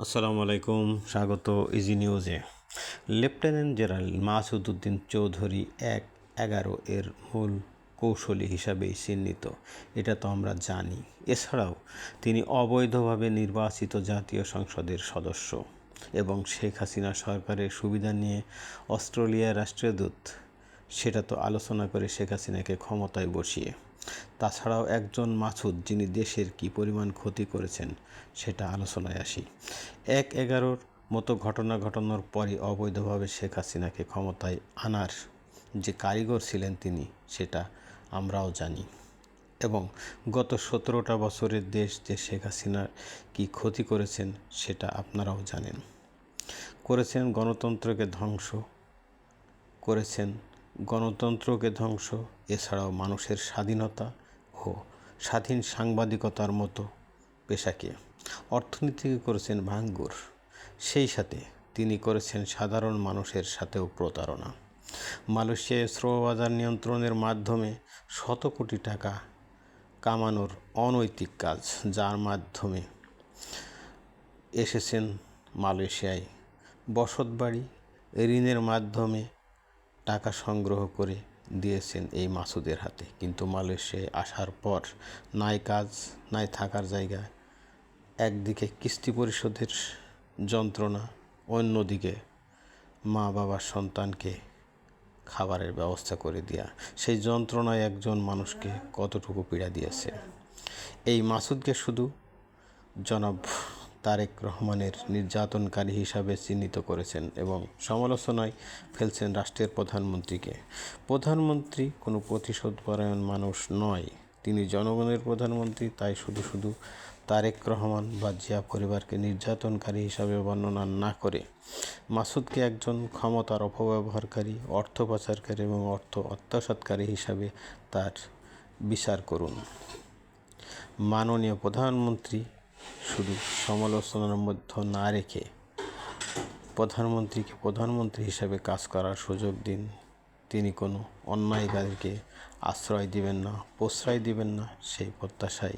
আসসালামু আলাইকুম, স্বাগত ইজি নিউজে। লেফটেন্যান্ট জেনারেল মাসুদ উদ্দিন চৌধুরী ১/১১ এর মূল কৌশলী হিসাবেই চিহ্নিত, এটা তো আমরা জানি। এছাড়াও তিনি অবৈধভাবে নির্বাচিত জাতীয় সংসদের সদস্য এবং শেখ হাসিনা সরকারের সুবিধা নিয়ে অস্ট্রেলিয়ার রাষ্ট্রদূত, সেটা তো আলোচনা করে শেখ হাসিনাকে ক্ষমতায় বসিয়ে। তাছাড়াও একজন মাসুদ যিনি দেশের কী পরিমাণ ক্ষতি করেছেন সেটা আলোচনায় আসি। ১/১১ মতো ঘটনা ঘটানোর পরই অবৈধভাবে শেখ হাসিনাকে ক্ষমতায় আনার যে কারিগর ছিলেন তিনি, সেটা আমরাও জানি। এবং গত ১৭টা বছরের দেশ যে শেখ হাসিনার কী ক্ষতি করেছেন সেটা আপনারাও জানেন। করেছেন গণতন্ত্রকে ধ্বংস, এছাড়াও মানুষের স্বাধীনতা ও স্বাধীন সাংবাদিকতার মতো পেশাকে। অর্থনীতিকে করেছেন ভাঙ্গুর, সেই সাথে তিনি করেছেন সাধারণ মানুষের সাথেও প্রতারণা। মালয়েশিয়ায় শ্রমবাজার নিয়ন্ত্রণের মাধ্যমে শত কোটি টাকা কামানোর অনৈতিক কাজ, যার মাধ্যমে এসেছেন মালয়েশিয়ায়। বসতবাড়ি ঋণের মাধ্যমে টাকা সংগ্রহ করে দিয়েছেন এই মাসুদের হাতে, কিন্তু মালয়েশিয়ায় আসার পর নাই কাজ, নাই থাকার জায়গা। একদিকে কিস্তি পরিশোধের যন্ত্রণা, অন্যদিকে মা বাবার সন্তানকে খাবারের ব্যবস্থা করে দেয়া। সেই যন্ত্রণায় একজন মানুষকে কতটুকু পীড়া দিয়েছে। এই মাসুদকে শুধু জনাব তারেক রহমানের নির্যাতনকারী হিসাবে চিহ্নিত করেছেন এবং সমালোচনায় ফেলছেন রাষ্ট্রের প্রধানমন্ত্রীকে। প্রধানমন্ত্রী কোনো প্রতিশোধপরায়ণ মানুষ নয়, তিনি জনগণের প্রধানমন্ত্রী। তাই শুধু তারেক রহমান বা জিয়া পরিবারকে নির্যাতনকারী হিসাবে বর্ণনা না করে মাসুদকে একজন ক্ষমতার অপব্যবহারকারী, অর্থ পাচারকারী এবং অর্থ আত্মসাৎকারী হিসাবে তার বিচার করুন। মাননীয় প্রধানমন্ত্রী শুধু সমালোচনার মধ্যে না রেখে প্রধানমন্ত্রীকে প্রধানমন্ত্রী হিসাবে কাজ করার সুযোগ দিন। তিনি কোনো অন্যায়কারীকে আশ্রয় দিবেন না, প্রশ্রয় দিবেন না, সেই প্রত্যাশায়